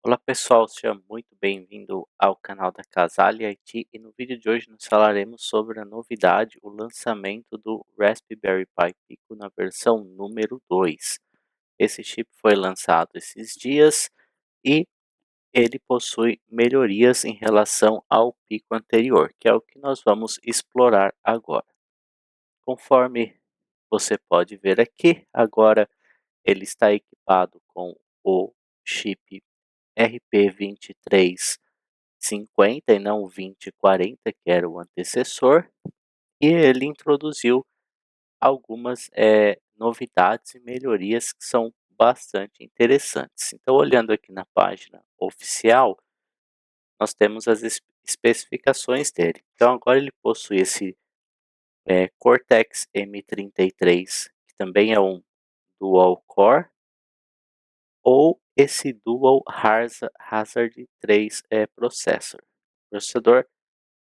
Olá pessoal, seja muito bem-vindo ao canal da Casale IT e no vídeo de hoje nós falaremos sobre a novidade, o lançamento do Raspberry Pi Pico na versão número 2. Esse chip foi lançado esses dias e ele possui melhorias em relação ao Pico anterior, que é o que nós vamos explorar agora. Conforme você pode ver aqui, agora ele está equipado com o chip RP2350 e não o 2040, que era o antecessor, e ele introduziu algumas novidades e melhorias que são bastante interessantes. Então, olhando aqui na página oficial, nós temos as especificações dele. Então, agora ele possui esse Cortex M33, que também é um dual core, ou esse Dual Hazard 3 processador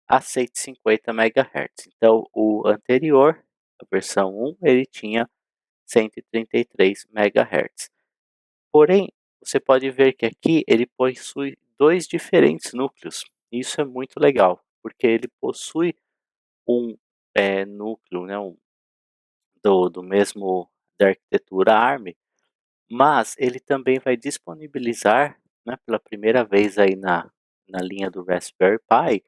a 150 MHz. Então, o anterior, a versão 1, ele tinha 133 MHz. Porém, você pode ver que aqui ele possui dois diferentes núcleos. Isso é muito legal, porque ele possui um núcleo, né, do mesmo da arquitetura ARM, mas ele também vai disponibilizar, né, pela primeira vez aí na linha do Raspberry Pi,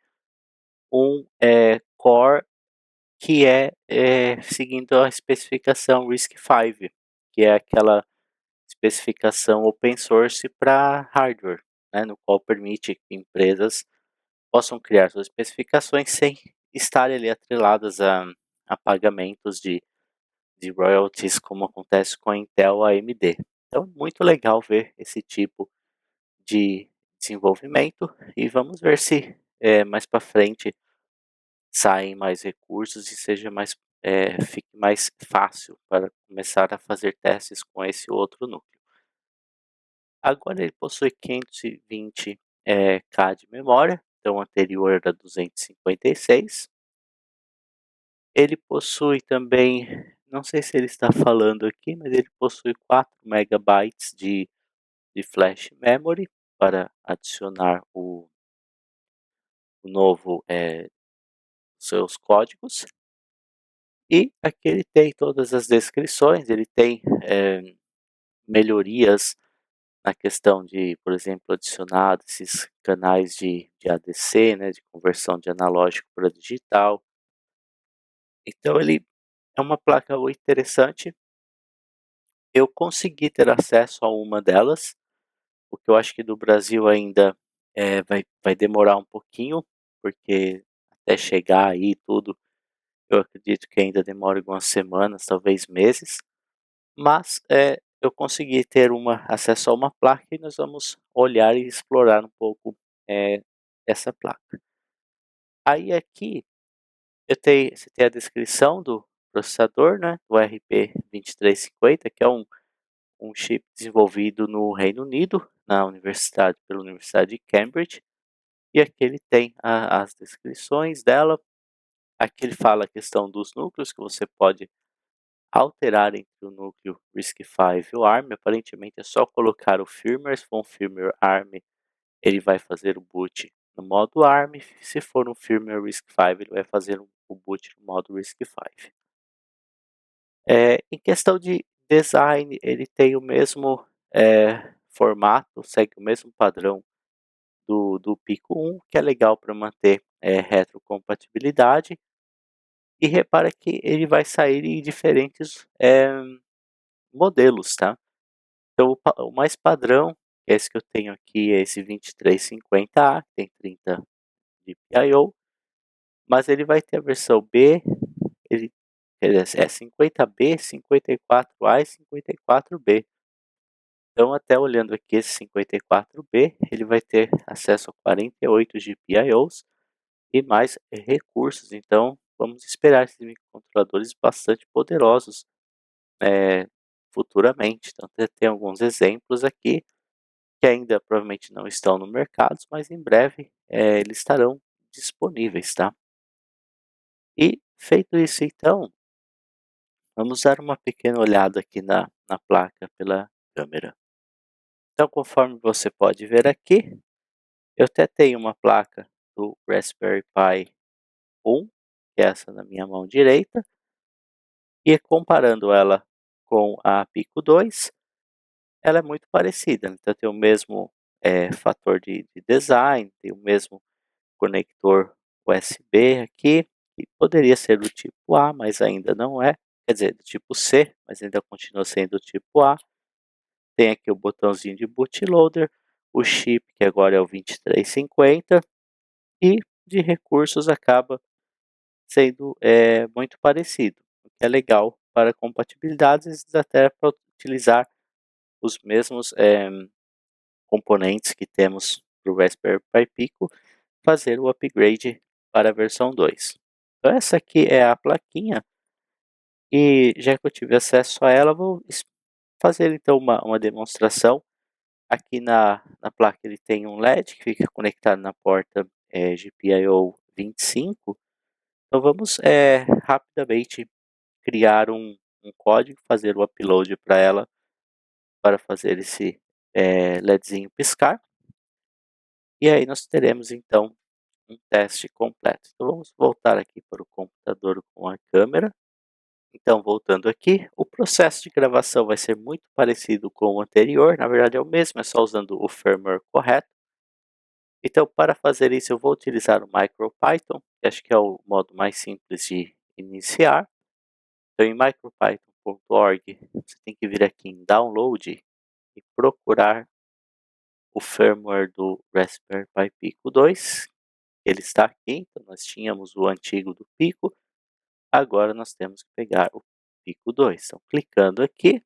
um Core que seguindo a especificação RISC-V, que é aquela especificação open source para hardware, né, no qual permite que empresas possam criar suas especificações sem estarem ali atreladas a pagamentos de royalties, como acontece com a Intel ou a AMD. Então, muito legal ver esse tipo de desenvolvimento e vamos ver se mais para frente saem mais recursos e fique mais fácil para começar a fazer testes com esse outro núcleo. Agora ele possui 520 K de memória, então o anterior era 256. Ele possui também, não sei se ele está falando aqui, mas ele possui 4 megabytes de flash memory para adicionar o novo seus códigos. E aqui ele tem todas as descrições, ele tem melhorias na questão de, por exemplo, adicionar esses canais de ADC, né, de conversão de analógico para digital. Então ele é uma placa muito interessante. Eu consegui ter acesso a uma delas, porque eu acho que do Brasil ainda vai demorar um pouquinho, porque até chegar aí tudo, eu acredito que ainda demora algumas semanas, talvez meses. Mas eu consegui ter acesso a uma placa e nós vamos olhar e explorar um pouco essa placa. Aí aqui você tem a descrição do processador, né, do RP2350, que é um chip desenvolvido no Reino Unido, pela Universidade de Cambridge. E aqui ele tem as descrições dela. Aqui ele fala a questão dos núcleos, que você pode alterar entre o núcleo RISC-V e o ARM. Aparentemente é só colocar o firmware. Se for um firmware ARM, ele vai fazer o boot no modo ARM. Se for um firmware RISC-V, ele vai fazer o boot no modo RISC-V. Em questão de design, ele tem o mesmo formato, segue o mesmo padrão do Pico 1, que é legal para manter retrocompatibilidade. E repara que ele vai sair em diferentes modelos, tá? Então o mais padrão, esse que eu tenho aqui, é esse 2350A, que tem 30 de PIO, mas ele vai ter a versão B, ele é 50B, 54A e 54B. Então, até olhando aqui esse 54B, ele vai ter acesso a 48 GPIOs e mais recursos. Então, vamos esperar esses microcontroladores bastante poderosos futuramente. Então, tem alguns exemplos aqui que ainda provavelmente não estão no mercado, mas em breve eles estarão disponíveis, tá? E feito isso, então, vamos dar uma pequena olhada aqui na placa pela câmera. Então, conforme você pode ver aqui, eu até tenho uma placa do Raspberry Pi 1, que é essa na minha mão direita, e comparando ela com a Pico 2, ela é muito parecida, né? Então tem o mesmo fator de design, tem o mesmo conector USB aqui, que poderia ser do tipo A, mas ainda não é, quer dizer, do tipo C, mas ainda continua sendo do tipo A. Tem aqui o botãozinho de bootloader, o chip que agora é o 2350, e de recursos acaba sendo muito parecido, o que é legal para compatibilidades, até para utilizar os mesmos componentes que temos para o Raspberry Pi Pico, fazer o upgrade para a versão 2. Então essa aqui é a plaquinha, e já que eu tive acesso a ela, vou fazer então uma demonstração. Aqui na placa ele tem um LED que fica conectado na porta GPIO 25. Então vamos rapidamente criar um código, fazer o upload para ela, para fazer esse LEDzinho piscar. E aí nós teremos então um teste completo. Então vamos voltar aqui para o computador com a câmera. Então voltando aqui, o processo de gravação vai ser muito parecido com o anterior, na verdade é o mesmo, é só usando o firmware correto. Então para fazer isso eu vou utilizar o MicroPython, que acho que é o modo mais simples de iniciar. Então em micropython.org você tem que vir aqui em download e procurar o firmware do Raspberry Pi Pico 2. Ele está aqui, então nós tínhamos o antigo do Pico, agora nós temos que pegar o Pico 2. Então clicando aqui,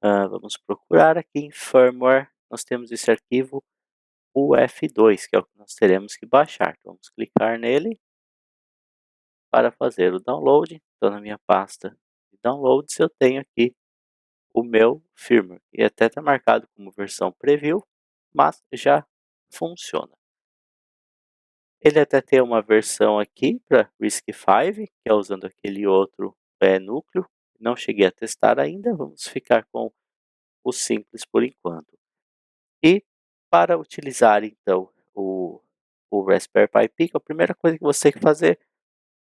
vamos procurar aqui em firmware, nós temos esse arquivo UF2, que é o que nós teremos que baixar. Então, vamos clicar nele para fazer o download. Então na minha pasta de downloads eu tenho aqui o meu firmware, e até está marcado como versão preview, mas já funciona. Ele até tem uma versão aqui para RISC-V, que é usando aquele outro núcleo. Não cheguei a testar ainda, vamos ficar com o simples por enquanto. E para utilizar então o Raspberry Pi Pico, a primeira coisa que você tem que fazer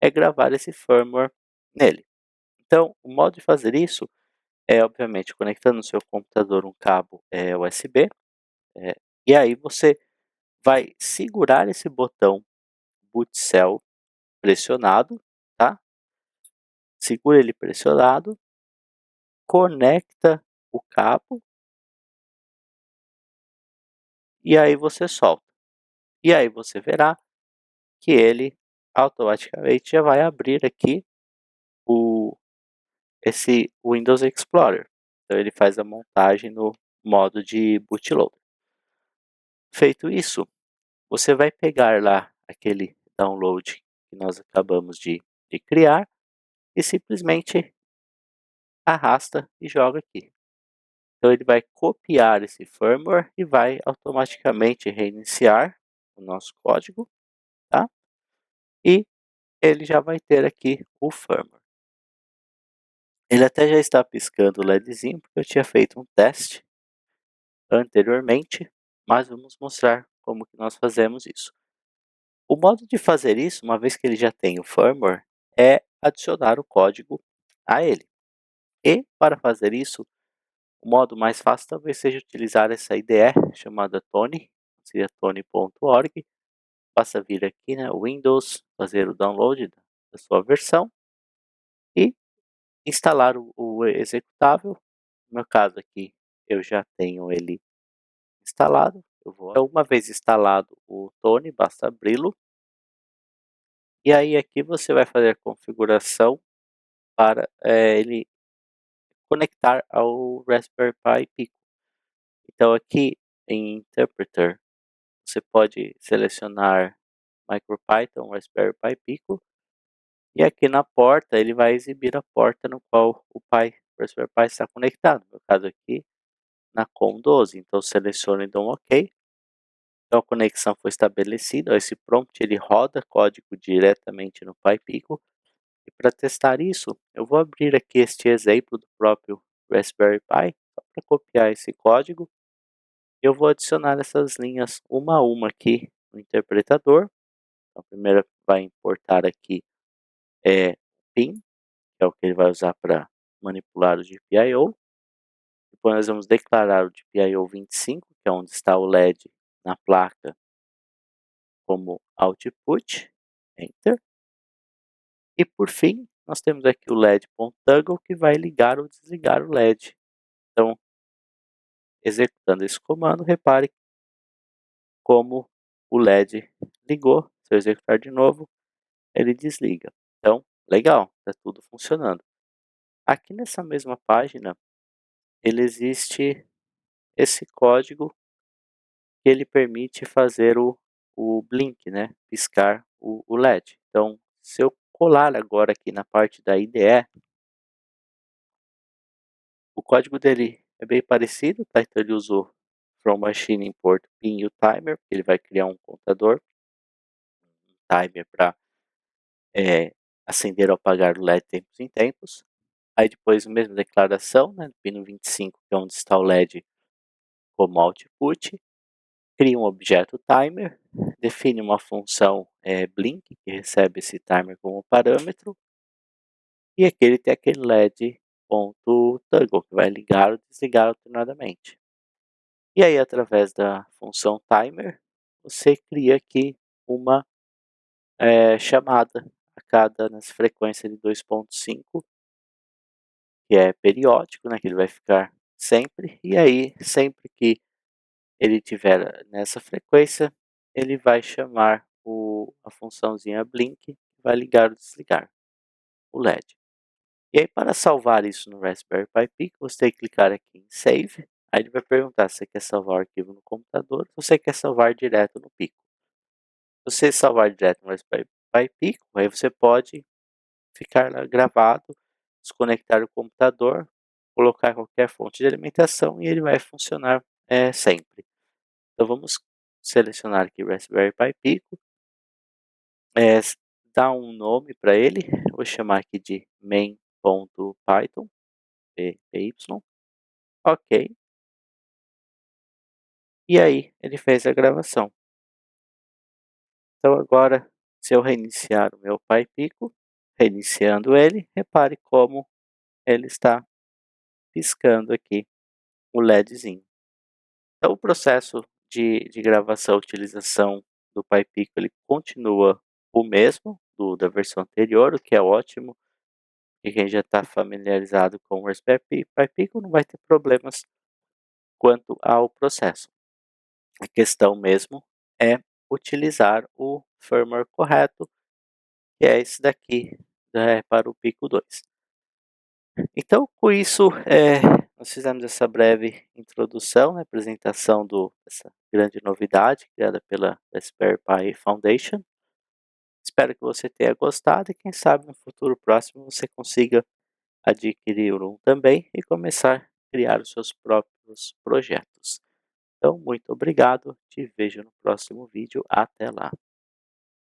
é gravar esse firmware nele. Então, o modo de fazer isso é, obviamente, conectando no seu computador um cabo USB, e aí você vai segurar esse botão Boot Cell pressionado, tá? Segura ele pressionado, conecta o cabo e aí você solta. E aí você verá que ele automaticamente já vai abrir aqui esse Windows Explorer. Então ele faz a montagem no modo de bootloader. Feito isso, você vai pegar lá aquele download que nós acabamos de criar e simplesmente arrasta e joga aqui. Então ele vai copiar esse firmware e vai automaticamente reiniciar o nosso código, tá? E ele já vai ter aqui o firmware. Ele até já está piscando o LEDzinho, porque eu tinha feito um teste anteriormente, mas vamos mostrar como que nós fazemos isso. O modo de fazer isso, uma vez que ele já tem o firmware, é adicionar o código a ele. E para fazer isso, o modo mais fácil talvez seja utilizar essa IDE chamada Tony, seria tony.org. Basta vir aqui, né, Windows, fazer o download da sua versão e instalar o executável. No meu caso aqui, eu já tenho ele instalado. Então, uma vez instalado o Tony, basta abri-lo. E aí aqui você vai fazer a configuração para ele conectar ao Raspberry Pi Pico. Então aqui em Interpreter, você pode selecionar MicroPython Raspberry Pi Pico, e aqui na porta ele vai exibir a porta no qual o Raspberry Pi está conectado. No caso aqui, na COM12. Então selecione e dou um OK. Então a conexão foi estabelecida. Esse prompt ele roda código diretamente no Pi Pico. E para testar isso, eu vou abrir aqui este exemplo do próprio Raspberry Pi. Só para copiar esse código, eu vou adicionar essas linhas uma a uma aqui no interpretador. Então, primeiro vai importar aqui PIN, que é o que ele vai usar para manipular o GPIO. Depois nós vamos declarar o GPIO 25, que é onde está o LED na placa, como output, Enter. E por fim, nós temos aqui o LED.toggle, que vai ligar ou desligar o LED. Então, executando esse comando, repare como o LED ligou. Se eu executar de novo, ele desliga. Então, legal, está tudo funcionando. Aqui nessa mesma página, ele existe esse código que ele permite fazer o blink, né? Piscar o LED. Então, se eu colar agora aqui na parte da IDE, o código dele é bem parecido, tá? Então ele usou from machine import pin e o timer, ele vai criar um contador, um timer para acender ou apagar o LED tempos em tempos. Aí depois a mesma declaração, né? Pino 25, que é onde está o LED como output. Cria um objeto timer, define uma função blink, que recebe esse timer como parâmetro, e aqui ele tem aquele LED.toggle, que vai ligar ou desligar alternadamente. E aí, através da função timer, você cria aqui uma chamada a cada nas frequências de 2.5, que é periódico, né, que ele vai ficar sempre, e aí sempre que ele tiver nessa frequência, ele vai chamar a funçãozinha blink, que vai ligar ou desligar o LED. E aí, para salvar isso no Raspberry Pi Pico, você tem que clicar aqui em Save. Aí ele vai perguntar se você quer salvar o arquivo no computador ou se você quer salvar direto no Pico. Se você salvar direto no Raspberry Pi Pico, aí você pode ficar lá gravado, desconectar o computador, colocar qualquer fonte de alimentação e ele vai funcionar sempre. Então vamos selecionar aqui o Raspberry Pi Pico, dar um nome para ele, vou chamar aqui de main.python, py, ok, e aí ele fez a gravação. Então agora, se eu reiniciar o meu Pi Pico, reiniciando ele, repare como ele está piscando aqui o LEDzinho. Então o processo de gravação e utilização do Pi Pico ele continua o mesmo da versão anterior, o que é ótimo, e quem já está familiarizado com o Raspberry Pi Pico não vai ter problemas quanto ao processo. A questão mesmo é utilizar o firmware correto, que é esse daqui, para o Pico 2. Então, com isso, nós fizemos essa breve introdução, né, apresentação dessa grande novidade criada pela Raspberry Pi Foundation. Espero que você tenha gostado e quem sabe no futuro próximo você consiga adquirir um também e começar a criar os seus próprios projetos. Então, muito obrigado, te vejo no próximo vídeo, até lá.